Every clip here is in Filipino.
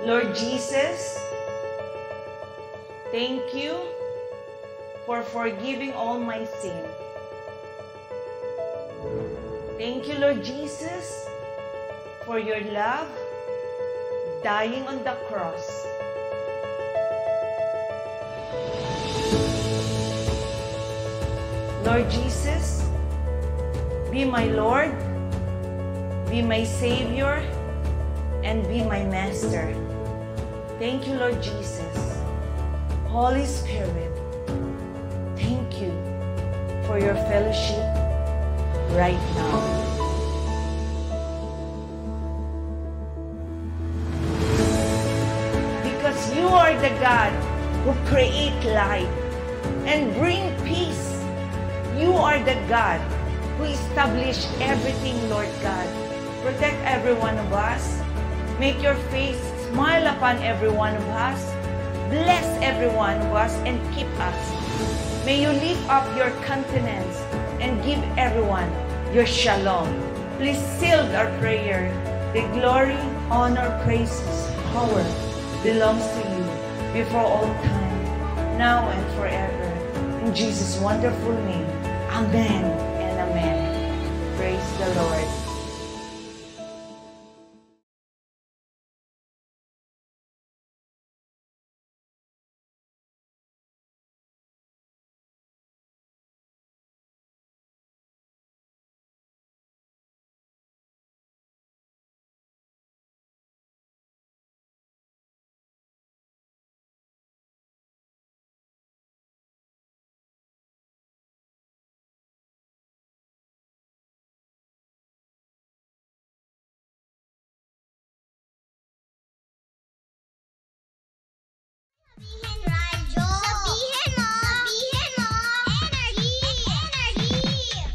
Lord Jesus, thank you for forgiving all my sin. Thank you, Lord Jesus, for your love, dying on the cross. Lord Jesus, be my Lord, be my Savior, and be my Master. Thank you, Lord Jesus. Holy Spirit, thank you for your fellowship right now. Because you are the God who create light and bring peace. You are the God who established everything, Lord God. Protect every one of us. Make your face smile upon every one of us. Bless every one of us and keep us. May you lift up your countenance and give everyone your shalom. Please seal our prayer. The glory, honor, praises, power belongs to you before all time, now and forever. In Jesus' wonderful name, amen and amen. Praise the Lord.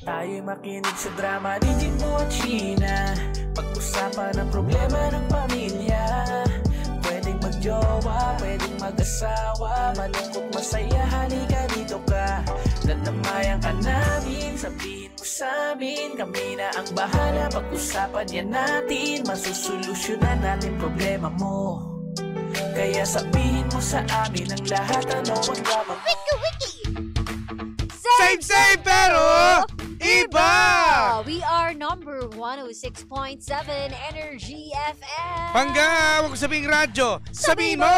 Tayo'y makinig sa drama ni Jimbo at Sheena. Pag-usapan ang problema ng pamilya. Pwedeng magjowa, pwedeng mag-asawa. Malungkot, masaya, halika dito ka. Dadamayan ka namin, sabihin mo sa amin. Kami na ang bahala, pag-usapan yan natin. Masusolusyonan natin problema mo. Kaya sabihin mo sa amin ang lahat, ano ang drama mo. Same, pero iba! We are number 106.7 Energy FM. Pangga, huwag ko sabing radyo. Sabihin mo!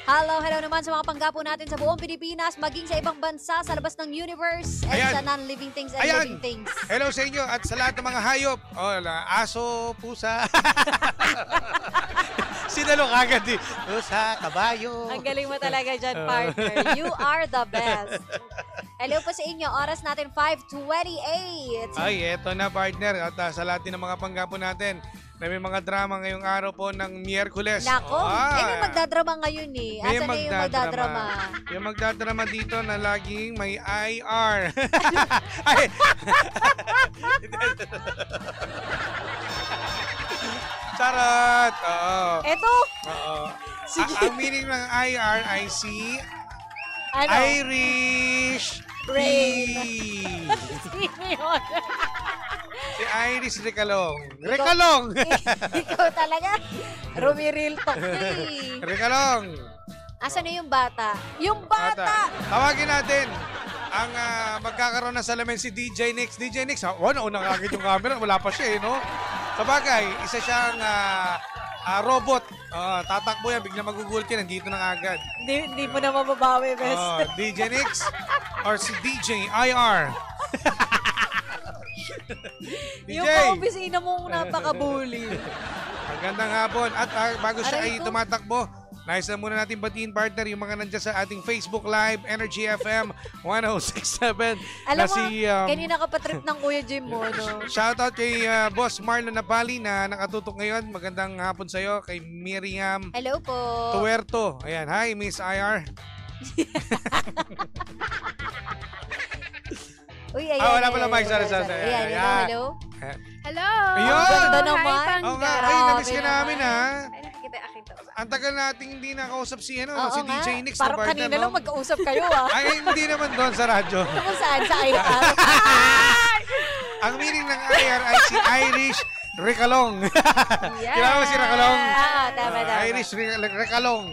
Hello naman sa mga panggapo natin sa buong Pilipinas, maging sa ibang bansa, sa labas ng universe, and Ayan. sa non-living things and Ayan. living things. Hello sa inyo at sa lahat ng mga hayop. Aso, pusa. Sinalo kagad eh. Pusa, kabayo. Ang galing mo talaga dyan, partner. You are the best. Hello po sa inyo. Oras natin 5:28. Ay, eto na partner. At sa lahat din ng mga panggapo natin na may mga drama ngayong araw po ng Miyerkules. Nako, may magdadrama ngayon eh. Asan na yung magdadrama? Yung magdadrama dito na laging may IR. Ay. Charot! Oo. Eto? Oo. Sige. Ang meaning ng IR ay si Ano? Irish Rain. Sino yun? Si Iris Recalong. Recalong! Ikaw talaga. Rumiril talk eh. Recalong. Asan na yung bata? Yung bata! Tawagin natin ang magkakaroon ng salamin si DJ Nix. DJ Nix, nauna agad yung camera. Wala pa siya eh, no? Sabagay, isa siyang robot. Tatakbo yan, bigla magugulat yan. Nandito na agad. Hindi mo na mababawi, best. DJ Nix or si DJ IR. Yung ka-opisina mong napaka-bully. Magandang hapon. At bago siya ay tumatakbo, nais na muna natin batiin, partner, yung mga nandiyan sa ating Facebook Live, Energy FM 1067. Alam mo, kanina ka pa trip ng Kuya Jim mo, no? Shoutout kay Boss Marlon Napali na nakatutok ngayon. Magandang hapon sa'yo. Kay Miriam Hello po. Tuerto. Ayan, hi Miss IR. Uy, ayan. Wala pala mic. Sorry. Ayan, hello. Hello! Ang ganda naman. Hi, Oo Pangga. nga, ay, namiss ka namin ha. Ay, nakikita akin to. Ang tagal nating hindi nakausap si, Oo si nga. DJ Nix. Parang na partner, kanina no? lang magkausap kayo, ah. Ay, hindi naman doon sa radyo. Kung saan? Sa IR? Ang meaning ng IR ay si Irish Recalong. Yes. Kilala mo si Recalong? Tama. Irish Recalong.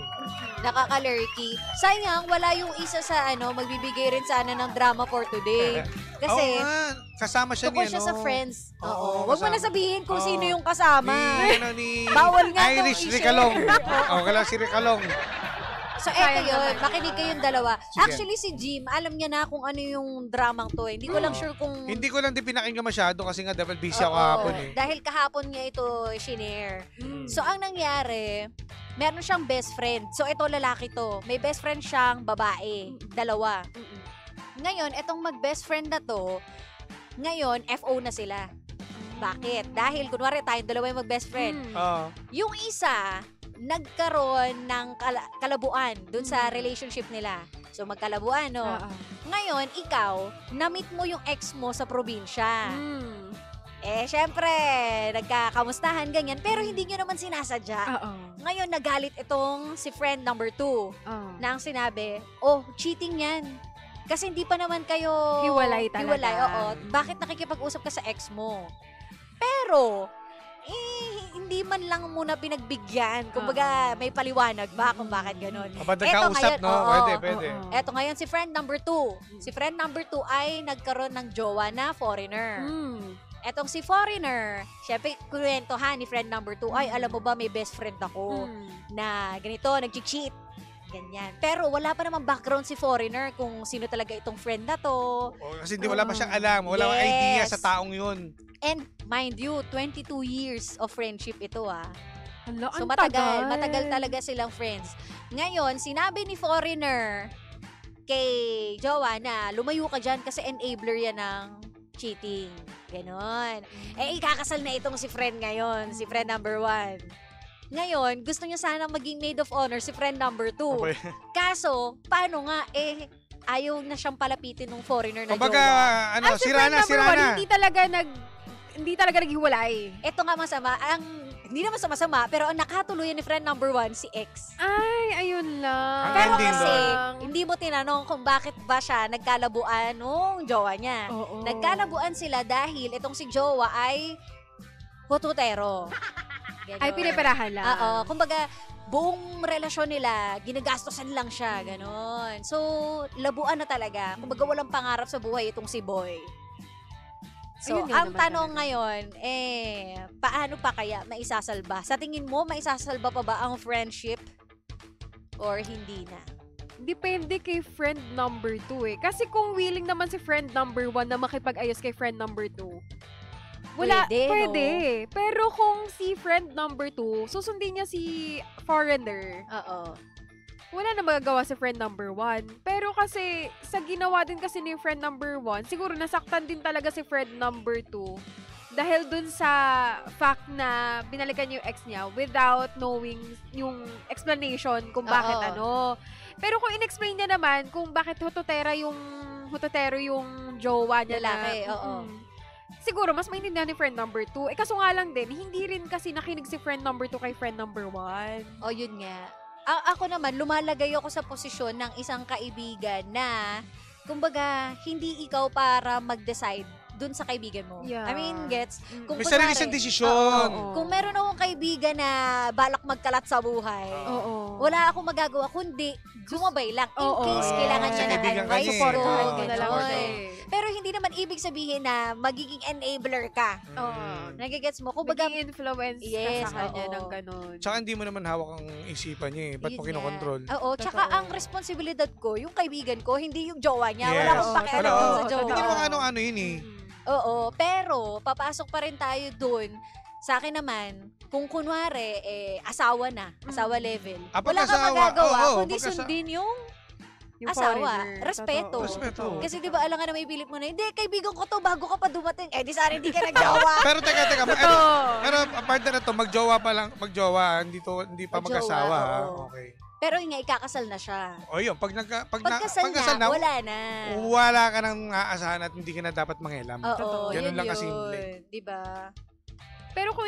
Nakaka-lurky. Sayang, wala yung isa sa magbibigay rin sana ng drama for today. Kasi, Oo nga, kasama siya tukol ni siya sa friends. Oo, Huwag mo na kasama. sabihin kung Oo. sino yung kasama. Ni Bawal nga daw Irish i-share. Recalong. Kala si Recalong. So, eto yun. Makinig kayong dalawa. Sige. Actually, si Jim, alam niya na kung ano yung dramang to. Hindi ko lang sure kung... Hindi ko lang din pinakinggan masyado kasi nga dahil busy ako Oo, kahapon eh. Dahil kahapon niya ito shinare. So, ang nangyari, meron siyang best friend. So, ito lalaki to. May best friend siyang babae. Dalawa. Ngayon, etong mag-best friend na to, ngayon, FO na sila. Bakit? Dahil, kunwari, tayong dalawa yung mag-best friend. Oo. Yung isa, nagkaroon ng kalabuan dun sa relationship nila. So, magkalabuan, no? Ngayon, ikaw, na-meet mo yung ex mo sa probinsya. Syempre, nagkakamustahan, ganyan. Pero hindi nyo naman sinasadya. Ngayon, nagalit itong si friend number 2 na ang sinabi, cheating yan. Kasi hindi pa naman kayo... Hiwalay talaga. Hiwalay, oo. Bakit nakikipag-usap ka sa ex mo? Pero, hindi man lang muna pinagbigyan. Kumbaga, may paliwanag ba kung bakit ganun. Kapag Eto nagkausap, ngayon, no? oo. Pwede. Eto ngayon, si friend number 2. Si friend number 2 ay nagkaroon ng jowa na foreigner. Etong si foreigner, syempre, kuwentohan ni friend number 2, ay, alam mo ba, may best friend ako na ganito, nag-cheat. Ganyan. Pero wala pa namang background si foreigner kung sino talaga itong friend na to. Kasi wala pa siyang alam. Wala pang idea sa taong yun. And mind you, 22 years of friendship ito Hala, So ang matagal talaga silang friends. Ngayon, sinabi ni foreigner kay jowa na lumayo ka dyan kasi enabler yan ng cheating. Ganon. Ikakasal na itong si friend ngayon, si friend number 1. Ngayon, gusto niya sana maging maid of honor si friend number 2. Okay. Kaso, paano nga, ayaw na siyang palapitin ng foreigner na Kumbaga, jowa. sira na. Hindi talaga naghiwalay. Ito nga masama, hindi naman sama-sama, pero ang nakatuluyan ni friend number 1, si ex. Ay, ayun lang. Ang Pero ending kasi, doon. hindi mo tinanong kung bakit ba siya nagkalabuan nung jowa niya. Oo. Nagkalabuan sila dahil itong si jowa ay hututero. Ganon. Ay, piniperahan lang. Oo. Kumbaga, buong relasyon nila, ginagastosan lang siya. Ganon. So, labuan na talaga. Kumbaga, walang pangarap sa buhay itong si Boy. So, Ayun nga ang naman tanong talaga. ngayon, paano pa kaya maisasalba? Sa tingin mo, maisasalba pa ba ang friendship? Or hindi na? Depende kay friend number 2 eh. Kasi kung willing naman si friend number 1 na makipag-ayos kay friend number 2, pwede. Pero kung si friend number 2, susundin niya si foreigner, Oo. wala na magagawa si friend number 1. Pero kasi, sa ginawa din kasi ni friend number 1, siguro nasaktan din talaga si friend number 2 dahil dun sa fact na binalikan niya yung ex niya without knowing yung explanation kung bakit Oo. Pero kung in-explain niya naman kung bakit hutotero yung jowa niya Lalaki, na, oo. siguro mas maintindihan ni friend number 2. Kaso nga lang din, hindi rin kasi nakinig si friend number 2 kay friend number 1. O, yun nga. Ako naman, lumalagay ako sa posisyon ng isang kaibigan na, kumbaga, hindi ikaw para mag-decide dun sa kaibigan mo. Yeah. I mean, gets? Kung May sarili siyang desisyon. Oo. Kung meron akong kaibigan na balak magkalat sa buhay, Oo. wala akong magagawa kundi sumabay lang in Oo. case kailangan niya Sa ng kaibigan ka advice niya eh. ko. Supportahan Oo, mo na lang ganon. siya eh. Pero hindi naman ibig sabihin na magiging enabler ka. Oo. Nagigets mo? Kumbaga, Maging influence Yes, ka sa kanya oo. ng ganun. Tsaka hindi mo naman hawak ang isipan niya eh. Ba't mo yun kinokontrol? nga. Oo, tsaka Totoo. ang responsibilidad ko, yung kaibigan ko, hindi yung jowa niya. Yes. Wala akong Oo, pakialam Wala, dun sa oo, jowa. Hindi totoo. mo ano yun eh. Oo, pero papasok pa rin tayo dun. Sa akin naman, kung kunwari, asawa na, asawa level. Ah, Wala kang pag-asawa, magagawa, oo, kundi pagkasa- sundin yung Yung asawa. foreigner. Respeto. Totoo. Respeto. Kasi di ba alangan na may pilit mo na, hindi, kaibigan ko to bago ka pa dumating. Di sana hindi ka nagjowa. Pero teka, Totoo. pero apart na to, magjowa, hindi pa Magjowa, magkasawa. oo. Okay. Pero yun nga, ikakasal na siya. O yun, Pagkasal na, wala na. wala ka nang aasahan at hindi ka na dapat mangialam. Oo, Ganun yun lang yun. kasimple. Di ba? Pero kung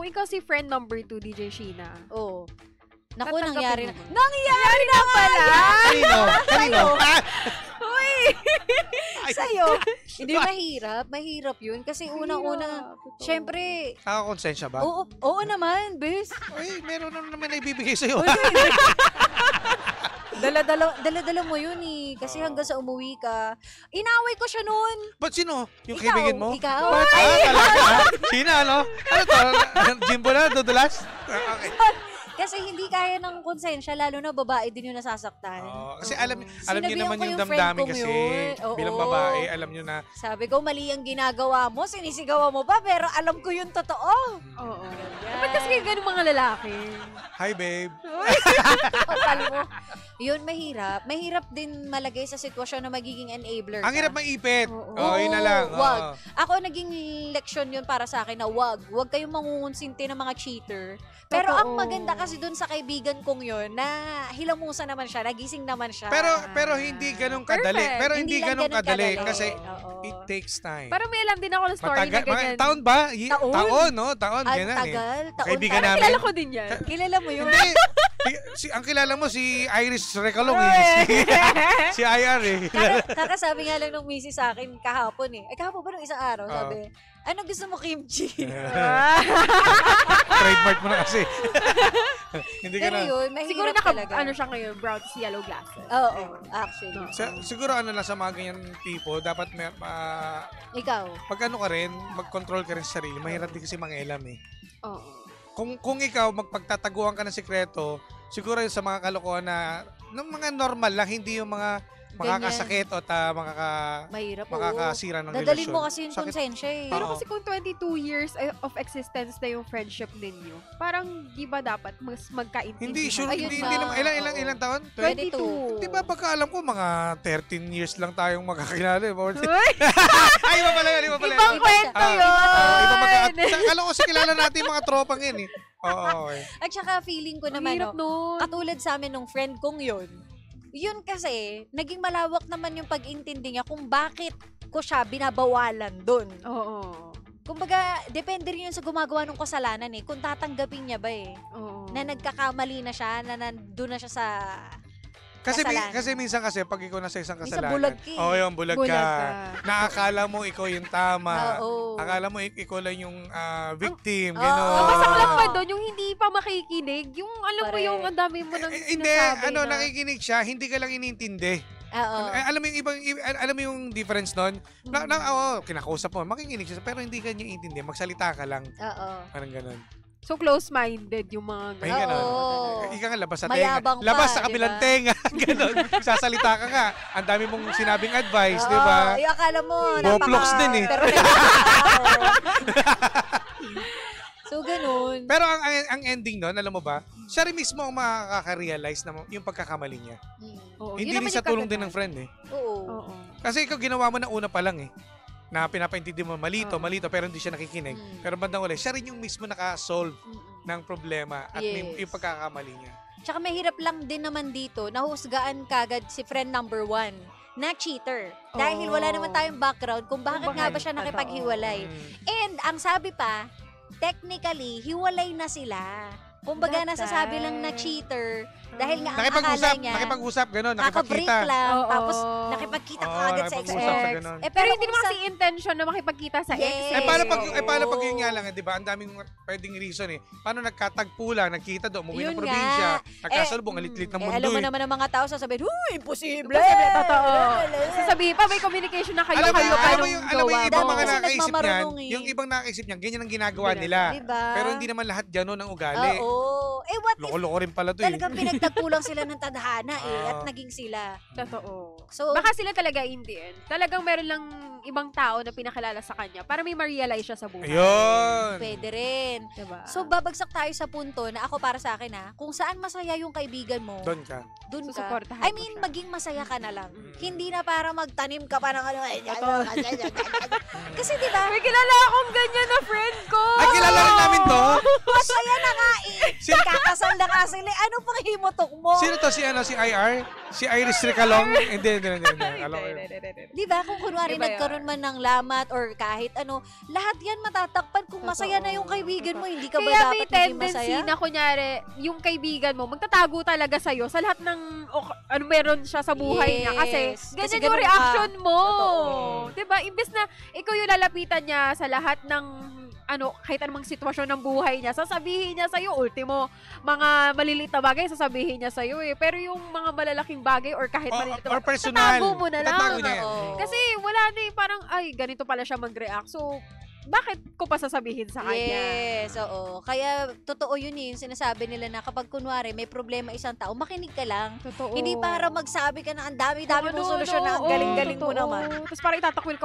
ikaw si friend number 2, DJ Sheena. Oo. Naku, Tatanggapin nangyari mo na. ba? Nangyari na pala! Kanino? Ah! Sa'yo. Hindi mahirap. Mahirap yun. Kasi unang-una, syempre, Nakakonsensya ba? oo naman, bes. Ay, meron na naman na ibibigay sa'yo. Dala-dala mo yun eh. Kasi hanggang sa umuwi ka. Inaway ko siya noon. Ba't sino? Yung Ikaw, kaibigan mo? ikaw. Ba't? Talaga? Sino, ano? Ano to? Jimbo na? Dudulas? Okay. Kasi hindi kaya ng konsensya, lalo na babae din yung nasasaktan. Kasi alam niyo Sinabihan naman ko yung yung friend damdamin kong kasi. yun. Oo. Bilang babae, alam niyo na. Sabi ko, mali ang ginagawa mo, sinisigawan mo pa, pero alam ko yung totoo. Oo. Ba't kasi ganun mga lalaki? Hi, babe. Total mo. Yun, mahirap. Mahirap din malagay sa sitwasyon na magiging enabler ka. Ang hirap maipit. Oo. Yun na lang. Wag. Ako, naging leksyon yun para sa akin na wag. Wag kayong mangungunsinti ng mga cheater. Pero ang maganda kasi dun sa kaibigan kong yun, na hilamusa naman siya, nagising naman siya. Pero hindi ganun kadali. Perfect. Pero hindi lang ganun ganun kadali. kadali. Kasi Oo. it takes time. Parang may alam din ako ng story na Matagal. ganyan. Taon ba? Taon? Taon, no? Taon. Ang Ganun tagal. eh. Taon. Kaibigan Parang namin. Kilala ko din yan. Kilala mo yun? Hindi. Ang kilala mo si Iris Recalong eh. Si IR eh. Kakasabi nga lang ng misis sa akin kahapon eh. Ay, kahapon ba nung isang araw? Sabi, ano gusto mo, kimchi? Trademark mo na kasi. Hindi ka Pero na. yun, mahirap Siguro talaga. ano siya ngayon, brown to yellow glasses. Oo, actually. Siguro ano lang sa mga ganyan tipo, dapat Ikaw. pag ano ka rin, mag-control ka rin sa sarili. Mahirap din kasi mangialam eh. Oo. Kung ikaw magpagtataguan ka ng sikreto, siguro yung sa mga kalokohan na ng mga normal lang, hindi yung mga makakasakit o Mahirap, oo. makakasira ng Dadalhin relasyon. mo kasi yung Sakit. konsensya eh. Pero Oo. kasi kung 22 years of existence na yung friendship ninyo, parang di ba dapat mas magkaintindihan? Hindi, sure. Ayun Hindi ba? naman. Ilang taon? 22. Di ba pagka alam ko, mga 13 years lang tayong magkakilala. Uy, Ay, iba pala yun, iba pala ibang yun. kwento yun! Iba alam ko si kilala natin yung mga tropang yun eh. Oo, okay. At saka feeling ko Ang naman, hirap nun. katulad sa amin nung friend kong yun kasi, naging malawak naman yung pag-intindi niya kung bakit ko siya binabawalan dun. Oo. Kumbaga, depende rin yun sa gumagawa ng kasalanan eh. Kung tatanggapin niya ba eh. Oo. Na nagkakamali na siya, na nandun na siya sa kasalanan. Kasi minsan kasi pag ikaw nasa isang Minsan kasalanan. bulag ka eh. Oo, yung bulag Bulag ka. ka. Naakala mo ikaw yung tama. Oo. Akala mo ikaw lang yung victim. Oo. Gano'n. Ang masaklang pa doon, yung hindi pa makikinig, yung alam mo Correct. yung ang dami mo nang Hindi, sinasabi na. nakikinig siya, hindi ka lang inintindi. Oo. Alam mo yung alam mo yung difference nun? Kinakausap mo, makikinig siya, pero hindi ka niya intindi. Magsalita ka lang. Oo. Parang gano'n. So close-minded yung mga Ay, Oo. gano'n. Ika nga, labas sa tenga. Mayabang pa, Labas sa di kabilang ba? tenga. Gano'n. Sasalita ka nga. Ang dami mong sinabing advice, di Oo, ba? yung akala mo, Boplox din eh. Pero so, ganun. Pero ang ending nun, alam mo ba, siya rin mismo ang makaka-realize na yung pagkakamali niya. Oo, Hindi yun rin naman sa yung tulong din ng kagandahan. friend eh. Oo. Oo. Kasi ikaw ginawa mo na una pa lang eh. Na pinapaintindi mo malito, Oo. malito, pero hindi siya nakikinig. Pero bandang uli, siya rin yung mismo nakasolve ng problema at Yes. yung pagkakamali niya. Tsaka mahirap lang din naman dito, nahusgaan kagad si friend number 1 na cheater. Dahil wala naman tayong background kung bakit Kung nga ba bakit, siya nakipaghiwalay. And ang sabi pa, technically, hiwalay na sila. Kumbaga, That nasasabi lang na time. cheater dahil nga ang Nakipag-usap, akala niya, nakipag-usap, gano'n, nakabreak nakipagkita. lang, Oo. tapos nakipagkita Oo, ka agad sa nakipag-usap ex. sa ganun. Pero hindi kung naman sa- kasi intention na makipagkita sa ex. Yes. Paano pag Oo. yun nga lang, di ba? Ang daming pwedeng reason eh. Paano nagkatagpo lang, nagkita doon, umuwi Yun ng probinsya, nga. nagkasalubong, alit-lit ng mundo alam mo eh. naman ang mga tao, sasabihin, imposible! Imposible, totoo. Sasabihin pa, may communication na kayo, Alam mo kayo pa yung nung alam mo yung gawa ibang mo. mga Kasi nakaisip niyan, nagmamarunong eh. yung ibang nakaisip niyan, ganyan ang ginagawa Ganun. nila. Diba? Pero hindi naman lahat gano'n ang ugali. Oo. Eh, what if Loko-loko rin pala to eh. talagang pinagtagpo lang sila ng tadhana at Oo. naging sila. Totoo. So, Baka sila talaga in the end. Talagang meron lang ibang tao na pinakilala sa kanya para may ma-realize siya sa buhay. Ayun. pwede rin. Diba? So, babagsak tayo sa punto na ako para sa akin kung saan masaya yung kaibigan mo, Doon ka. dun ka. Susuportahan I mo mean, siya. maging masaya ka na lang. Hindi na para magtanim ka pa ng ano. Kasi di ba? May kilala akong ganyan na friend ko. Ay, kilala rin namin to. Masaya na nga eh. Kakasal na nga sila. Ano pang himutok mo? Sino to? Si IR? Si Iris Ricalong? Hindi. Alam ko yun. Di ba? Kung kunwari Iba yun. nagkaroon man ng lamat or kahit ano, lahat yan matatakpan kung masaya na yung kaibigan mo. Hindi ka ba Kaya may dapat hindi tendency masaya? na kunyari, yung kaibigan mo, magtatago talaga sa'yo sa lahat ng ano meron siya sa buhay niya. Kasi Yes. ganyan Kasi yung ganun ka. reaction mo. Totoo. Diba? Imbes na ikaw yung lalapitan niya sa lahat ng kahit anumang sitwasyon ng buhay niya, sasabihin niya sa'yo, ultimo, mga maliliit na bagay, sasabihin niya sa'yo eh. Pero yung mga malalaking bagay or kahit maliliit na Or bagay, personal. tatago mo na lang. Tatago niya yan. Oo. Kasi wala na eh, parang, ay, ganito pala siya mag-react. So, bakit ko pa sasabihin sa kanya? Yes, oo. Kaya totoo yun eh, yung sinasabi nila na kapag kunwari may problema isang tao, makinig ka lang. Totoo. Hindi para magsabi ka na ang dami-dami mong solusyon na ang oo, galing-galing mo totoo. naman. Tapos parang itatakwil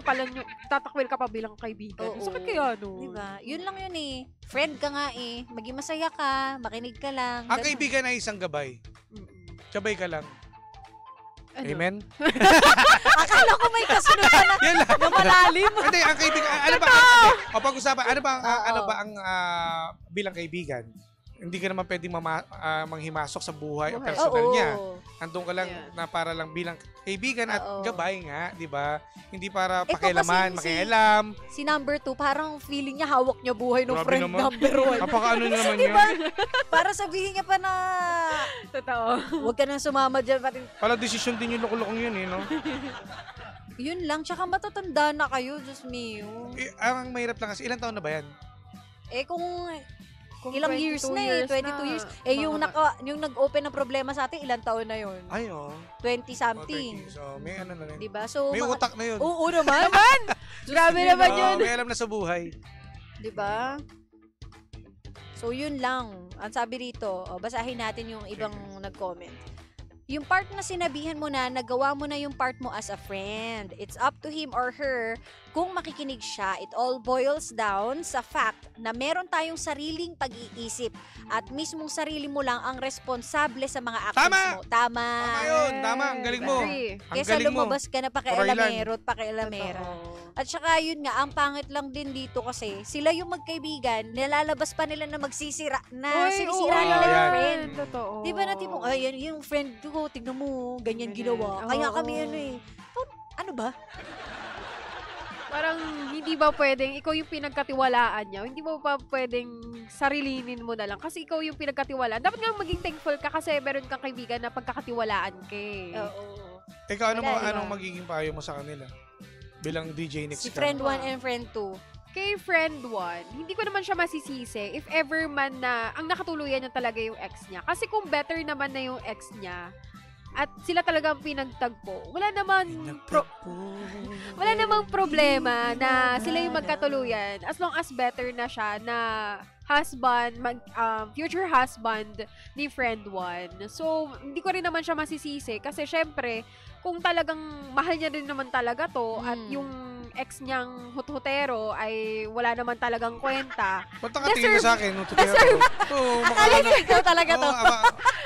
ka pa bilang kaibigan. Oo. Sakit kaya no? Diba? Yun lang yun eh. Friend ka nga eh. Maging masaya ka, makinig ka lang. Ang ganun. kaibigan ay isang gabay. Mm-mm. Gabay ka lang. Ano? Amen? Akala ko may kasunod ka na, Yan lang. na malalim. Hindi, ang kaibigan, o pag-usapan, ano ba ang bilang kaibigan? Hindi ka naman pwedeng manghimasok sa buhay o personal niya. Andun ka lang Yeah. na para lang bilang kaibigan at Oo. gabay nga, di ba? Hindi para Ito pakialaman, kasi makialam. Si number 2, parang feeling niya hawak niya buhay ng Grabe friend naman. number 1. Kapaka ano naman Di yun. ba? Para sabihin niya pa na Totoo. huwag ka nang sumama dyan. Pati, Pala desisyon din yung lukulukong yun, eh, no? yun lang. Tsaka matatanda na kayo, Diyos mio. Ang mahirap lang kasi, ilang taon na ba yan? Eh kung Kung ilang 22 years na eh, 22 years. Eh yung nag-open ng problema sa atin, ilang taon na yun? Ay, oh. 20 something. So, may ano na rin. Diba? So, May utak na yun. Oo naman. Grabe naman Oo, yun. may alam na sa buhay. Diba? So, yun lang. Ang sabi rito, basahin natin yung ibang nag-comment. Yung part na sinabihan mo na, nagawa mo na yung part mo as a friend. It's up to him or her kung makikinig siya. It all boils down sa fact na meron tayong sariling pag-iisip at mismong sarili mo lang ang responsable sa mga actions Tama! mo. Tama! Tama yun, tama. Ang galing mo. Agree. Ang Kesa galing mo. lumabas ka na pakialamero at pakialamera. At saka yun nga, ang pangit lang din dito kasi sila yung magkaibigan, nilalabas pa nila na magsisira, na sinisira nila yung yan. friend. Totoo. Di ba na tipong, ay, yan, yung friend ko, tignan mo, ganyan ginawa. Kaya kami ano eh. Ano ba? Parang hindi ba pwedeng, ikaw yung pinagkatiwalaan niya, hindi mo pa pwedeng sarilinin mo na lang kasi ikaw yung pinagkatiwalaan. Dapat nga maging thankful ka kasi meron kang kaibigan na pagkakatiwalaan ka eh. Oo. Ikaw, Wala, anong magiging payo mo sa kanila? Bilang DJ next Si ka. friend 1 and friend 2. Kay friend 1, hindi ko naman siya masisisi if ever man na ang nakatuluyan niya talaga yung ex niya. Kasi kung better naman na yung ex niya at sila talaga ang pinagtagpo, wala namang problema na sila yung magkatuluyan as long as better na siya na husband, future husband ni friend 1. So, hindi ko rin naman siya masisisi kasi syempre, kung talagang mahal niya rin naman talaga to at yung ex niyang hutero ay wala naman talagang kwenta. Ba't nakatingin mo sa akin? Akala niya ikaw talaga to.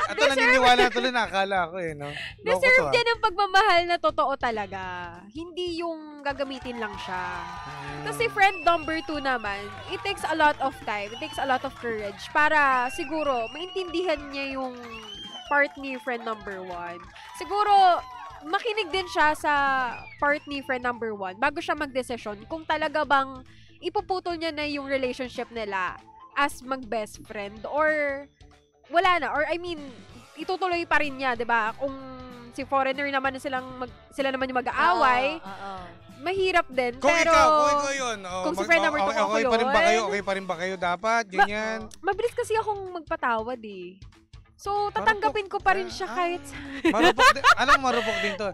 Ito, naniniwala tuloy na akala ko eh, no? Deserve niya ng pagmamahal na totoo talaga. Hindi yung gagamitin lang siya. Kasi friend number 2 naman, it takes a lot of time, it takes a lot of courage para siguro maintindihan niya yung part ni friend number 1. Siguro, makinig din siya sa part ni friend number 1 bago siya magdesisyon kung talaga bang ipuputol niya na yung relationship nila as mag-best friend or wala na. Or I mean, itutuloy pa rin niya, 'di ba? Kung si foreigner naman sila naman yung mag-aaway, mahirap din. Kung pero ikaw yun. kung si friend number 2 ako okay yun. pa rin ba kayo? Okay pa rin ba kayo dapat? Ganyan. Mabilis kasi akong magpatawad eh. So, tatanggapin ko pa rin siya kahit Marupok din. Alam mo, marupok din to.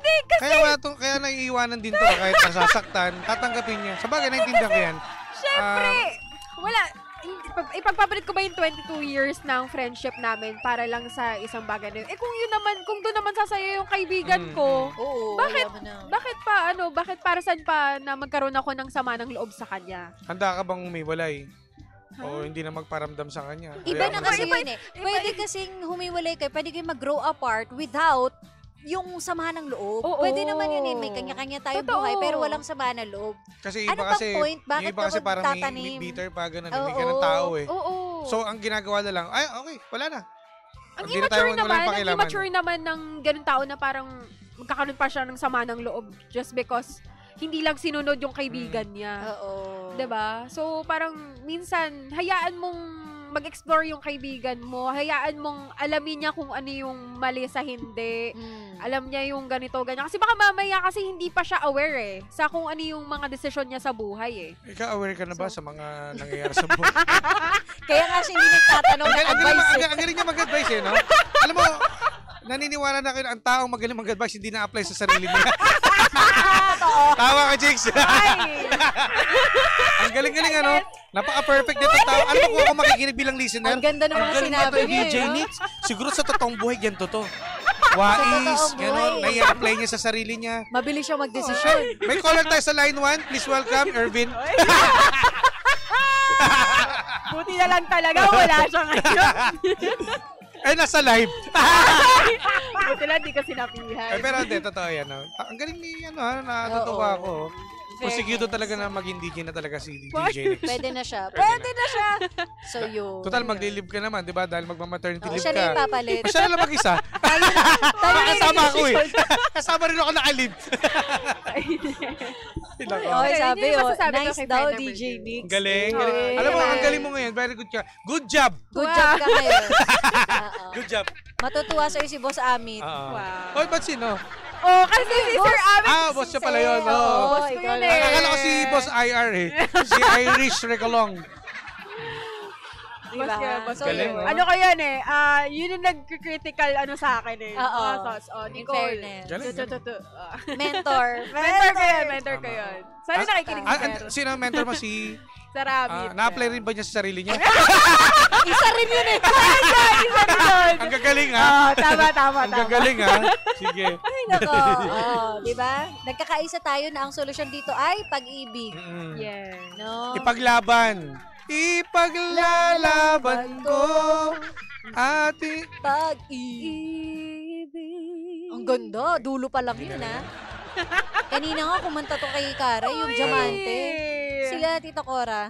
Kaya naiiwanan din to kahit nasasaktan. Tatanggapin niya. Sa bagay, naintindihan ko yan. syempre, wala. Ipagpapalit ko ba yung 22 years ng friendship namin para lang sa isang bagay na yun? Eh kung yun naman, kung doon naman sasaya yung kaibigan ko, Oo. Bakit? wala mo na. bakit para saan pa na magkaroon ako ng sama ng loob sa kanya? Handa ka bang umiwalay? O hindi na magparamdam sa kanya? Iba Ayaw na mo kasi na. yun eh. Pwede kasing humiwalay kayo, pwede kayo mag-grow apart without yung samahan ng loob. Oo. Pwede naman yun eh. May kanya-kanya tayong Totoo. buhay, pero walang samahan ng loob. Kasi Ano iba bang kasi, point? Bakit yung iba kasi ka parang may magtatanim? bitter pa, ganun. Oo. May ganun tao eh. Oo. So, ang ginagawa na lang, ay, okay, wala na. Ang Hindi na tayo immature walang naman, ang pakialaman. immature naman ng ganun tao na parang magkakaroon pa siya ng sama ng loob just because hindi lang sinunod yung kaibigan niya. Oo. 'Di ba? So parang minsan hayaan mong mag-explore yung kaibigan mo, hayaan mong alamin niya kung ano yung mali sa hindi. Alam niya yung ganito, ganyan. Kasi baka mamaya kasi hindi pa siya aware sa kung ano yung mga desisyon niya sa buhay Ikaw, aware ka na ba sa mga nangyayari sa buhay? Kaya nga siya hindi nagtatanong ng advice. Ang galing niya mag-advise no? Alam mo, naniniwala na kayo ang taong magaling mag-advise hindi na-apply sa sarili niya. Tawa ka, Jigs. Ang galing-galing, ano? Napaka-perfect nito tao. Alam mo kung ako makikinig bilang listener? Ang ganda ng mga sinabi niya, DJ no? Nix. Siguro sa totoong buhay, ganito to. Wais, totoong gano'n, buhay. nai-apply niya sa sarili niya. Mabilis siya magdesisyon. May caller tayo sa line 1. Please welcome, Ervin. Buti na lang talaga, wala siya ngayon. Ay, nasa live. Buti lang, di ka sinabihan. Pero hindi, totoo yan. No? Ang galing ni, natutuwa ako. Prosecuto talaga na maging DJ na talaga si DJ Nix. Pwede na siya. Pwede na siya. So, yun. Total, magli-live ka naman, di ba? Dahil magma-maternity leave Siya na yung ka. papalit. O, siya na lang mag-isa. Tayo na Kasama yung ako eh. Kasama rin ako naka-live. Okay, sabi yun yung masasabi ko nice kay daw, friend number DJ two. Nix. Galing, Okay. galing. Alam mo, ang galing mo ngayon. Very good ka. Good job. Good job ka ngayon. Oo. Good job. Matutuwa sa'yo si Boss Amit. Wow. Oy, ba't sino? Oh, kasi si Sir Amit. Boss siya pala yun. Oo, Boss ko ikaw yun lang. Akala ko si Boss IR eh. Si Irish Recolong. Boss ko yun, boss So, ko Galing, yun. no? Ano ko yun yun yung nag-critical sa akin Oo. In Nicole. fairness. Galing, Mentor. Mentor ko yun. Sana nakikinig si Sir. Sino ang mentor mo? Si... Sir Amit. na-apply rin ba niya sa sarili niya? Isa rin yun eh. Isa rin yun. Ang gagaling ha? Tama. Ang gagaling ha? Sige. Ay, nako. Di ba? Nagkakaisa tayo na ang solusyon dito ay pag-ibig. Yeah. No? Ipaglalaban. Ipaglalaban ko ati... Pag-ibig. Ang ganda. Dulo pa lang yun, ha? Kanina nga kumanta to kay Kara, yung Diamante. Sila, Tita Cora.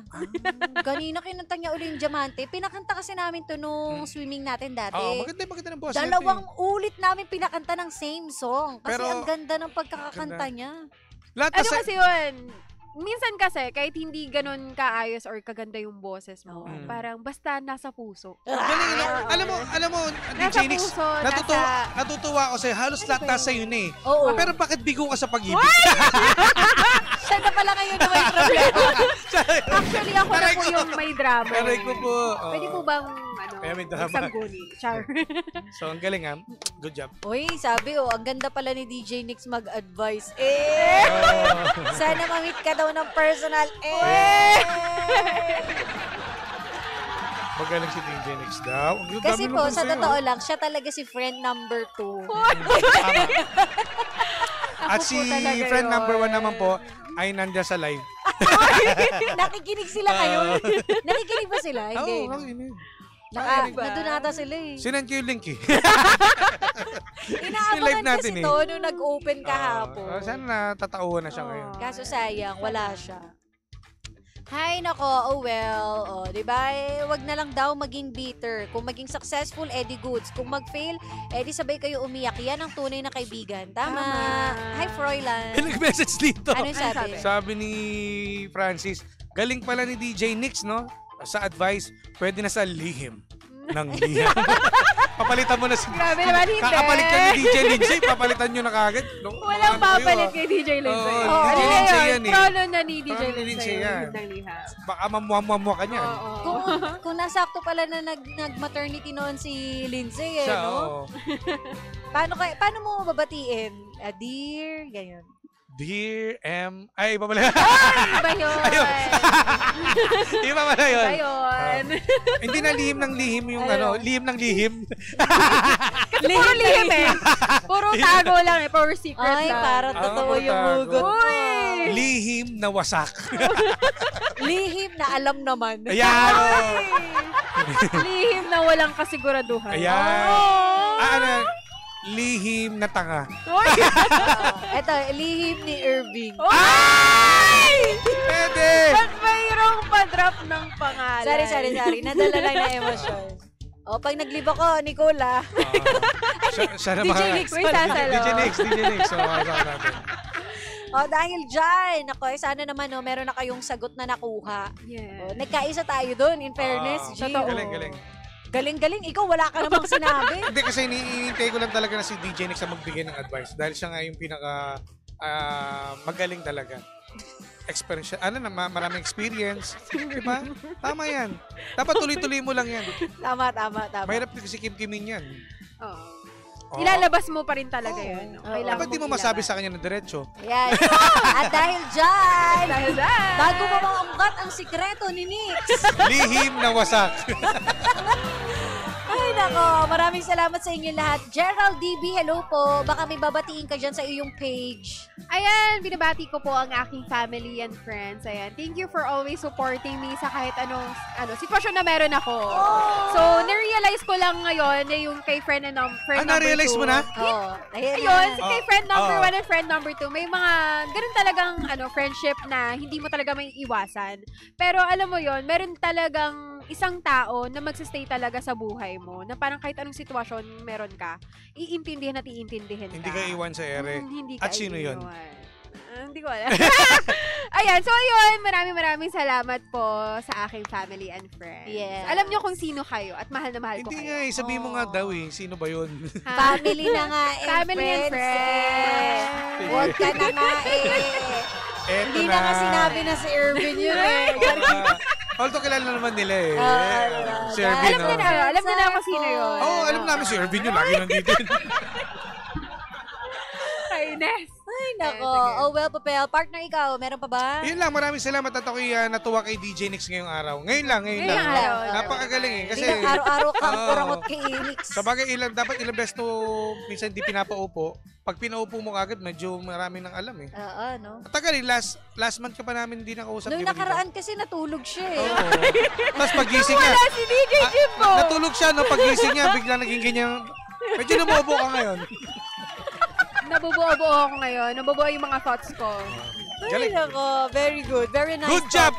Kanina kinanta niya uli yung Diamante. Pinakanta kasi namin to nung swimming natin dati. Maganda ng boss. Dalawang ulit namin pinakanta ng same song. Kasi Pero, ang ganda ng pagkakakanta ganda. niya. Lahat Ano sa... kasi yun? Minsan kasi, kahit hindi ganun kaayos or kaganda yung boses mo, parang basta nasa puso. Galing, no? Alam mo, Nasa DJ Nix, puso, natutuwa ako sa'yo. Halos lahat nasa yun eh. Oo. Pero bakit bigo ka sa pag-ibig? Siya na pala ngayon na may problema. Actually, ako na po yung may drama. Aray ko po. Pwede po bang, Kaya may drama. magsangguni? Char. So, ang galing ha. Good job. Uy, sabi ang ganda pala ni DJ Nix mag-advise. Sana mamit ka daw ng personal. Magaling si DJ Nix daw. Ang Kasi dami po, naman sa sa'yo, totoo lang, siya talaga si friend number 2. Tama. At Ako si po talaga friend yun. number 1 naman po ay nandiyan sa live. Nakikinig sila ngayon. Nakikinig ba sila? Hindi. Oo, no? Nandun ata sila eh. sinend ko yung link eh. live Inaabangan natin kasi eh. to nung nag-open kahapon. Sana natatauhan na siya ngayon. Kaso sayang, wala siya. Hay nako, di ba? Wag na lang daw maging bitter. Kung maging successful, edi goods. Kung mag-fail, edi sabay kayo umiyak. Yan ang tunay na kaibigan. Tama. Hi, Froilan. Nag-message dito. Ano yung sabi? Sabi ni Francis, galing pala ni DJ Nix, no? Sa advice, pwede na sa lihim ng lihim. Papalitan mo na si... Grabe naman, hindi. Kakapalit ka ni DJ Lindsay, papalitan nyo na kagad. Walang papalit kay DJ Lindsay. Oo, DJ Lindsay yan eh. Trono na ni DJ Trono ni Lindsay. Lindsay yan. Ng liha. Baka mamuha-muha ka niyan. Kung nasakto pala na nag-maternity noon si Lindsay, Siya, no? oo. Paano mo babatiin? Dear, ganyan. Dear M... Ay, iba pala. Iba yun. Iba pala yun. Iba yun. Hindi na lihim ng lihim yung lihim ng lihim. Puro lihim eh. Puro tago lang eh. Puro secret Ay, lang. para totoo puro yung tago. hugot mo. Lihim na wasak. Lihim na alam naman. Ayan. Lihim na walang kasiguraduhan. Ayan. Oh. Ano, lihim na tanga. Eto, lihim ni Irving. Ay! Pwede! Ba't mayroong pa-drop ng pangalan? Sorry. Nadala lang na emosyon. O, pag naglib ako, Nicola. Siya na DJ mga... Nix, Uy, sasalo. DJ Nix. So, kasama natin. O, dahil dyan, ako, sana naman, no, meron na kayong sagot na nakuha. Yeah. O, nagkaisa tayo dun, in fairness, G. totoo. Galing. Galing. Ikaw, wala ka namang sinabi. Hindi kasi iniintay ko lang talaga na si DJ Nix ang magbigay ng advice dahil siya nga yung pinaka magaling talaga. Experience, maraming experience. Diba? Tama yan. Dapat tuloy-tuloy mo lang yan. Tama. Mahirap kasi kimkimin yan. Oo. Oo. Ilalabas mo pa rin talaga Oo. yun. Oo. Kailangan Dapat di mo mong masabi ilabas. sa kanya na diretso. Yes. At dahil dyan, Dahil bago mo maungkat ang sikreto ni Nix. Lihim na wasak. Ay, nako. Maraming salamat sa inyo lahat. Gerald DB, hello po. Baka may babatiin ka dyan sa iyong page. Ayan, binabati ko po ang aking family and friends. Ayan, thank you for always supporting me sa kahit anong sitwasyon na meron ako. So, na-realize ko lang ngayon na yung kay friend number 2. Na-realize mo na? Oo. Ayun, si kay friend number Oo. 1 and friend number 2, may mga ganun talagang friendship na hindi mo talaga may iwasan. Pero alam mo yon, meron talagang isang tao na magsistay talaga sa buhay mo, na parang kahit anong sitwasyon meron ka, iintindihan at iintindihin ka. Hindi ka iwan sa ere. Hindi At ka sino yun? Hindi ko alam. Ayan, so ayun, maraming salamat po sa aking family and friends. Yes. Alam nyo kung sino kayo at mahal na mahal ko Hindi kayo. nga sabihin mo nga daw sino ba yun? Ha? Family na nga eh. Family and friends. Huwag ka na nga eh. Eto Hindi na nga sinabi na si Irvin yun eh. Although kilala naman nila eh. Si Alam Irvin. Alam na, alam na ako sino yun. Oo, alam namin si Irvin yun. Lagi nandito yun. Kainis. Ay, nako. Sige. Oh, well, Papel. Partner, ikaw, meron pa ba? Yun lang, maraming salamat at ako'y natuwa kay DJ Nix ngayong araw. Ngayon lang. Ngayon lang. Napakagaling eh. Kasi, Hindi lang araw-araw kang Oo. kurangot kay Nix. sa bagay, dapat ilang beses to, minsan di pinapaupo. Pag pinaupo mo kagad, medyo marami nang alam eh. Oo, no? At tagal last month ka pa namin hindi nakausap. Nung di ba, di ba? nakaraan kasi natulog siya eh. Oo. Tapos pagising niya, Wala si DJ Jimbo. natulog siya, no? Pagising niya, bigla naging ganyan. Medyo nabobo ka ngayon. Nabubuo-buo ako ngayon. Nabubuo yung mga thoughts ko. Ay, Galing. nako. Very good. Very nice.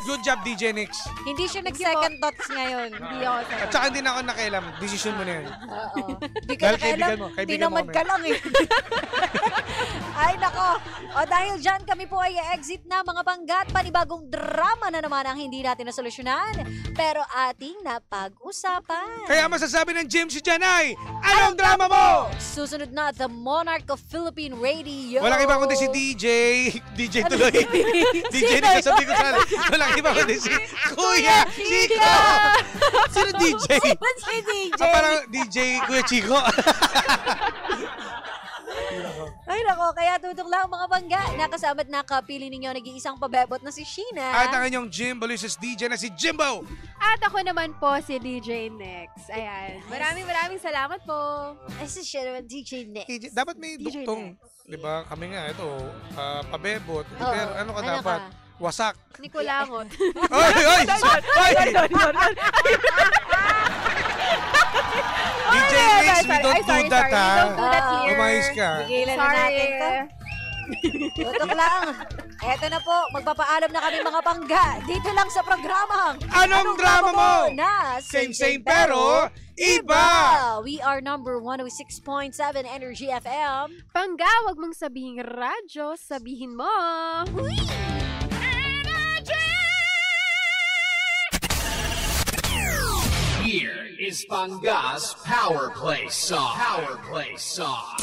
Good job, DJ Nix. Hindi siya nag-second thoughts ngayon. Hindi ako sa... At saka hindi na ako nakialam. Decision mo na yan. Oo. Di ka Dahil nakailam. kaibigan mo Tinamad kami. ka lang eh. Ay, nako. O dahil dyan, kami po ay exit na mga banggat. Panibagong drama na naman ang hindi natin nasolusyonan. Pero ating napag-usapan. Kaya masasabi ng Jim si Janay, anong drama mo? Susunod na, The Monarch of Philippine Radio. Walang iba kundi si DJ. DJ tuloy. DJ Sino Nix, sasabi ko sana. Walang iba kundi si Kuya Chico. Sino DJ? Si DJ. Parang DJ Kuya Chico. Ay, nako. Kaya tutok lang mga bangga. Nakasama at nakapili ninyo nag-iisang pabebot na si Sheena. At ang inyong Jim Balusis DJ na si Jimbo. At ako naman po si DJ Nix. Ayan. Maraming salamat po. Ay, si Sheena naman, DJ Next. Dapat may DJ duktong. Di ba? Kami nga, ito, pabebot. Oo. Pero ano ka Ano dapat? ka? Wasak. Nikulangot. Oy! DJ Nix, we don't do that, ha? We don't do that here. Umayos ka. Tigilan na Sorry. natin to. Tutok lang. Eto na po, magpapaalam na kami mga bangga. Dito lang sa programang Anong drama mo? Na Same pero iba. We are number 106.7 Energy FM. Pangga, wag mong sabihin radyo, sabihin mo. Here is Pangas Power Play Song. Power Play Song.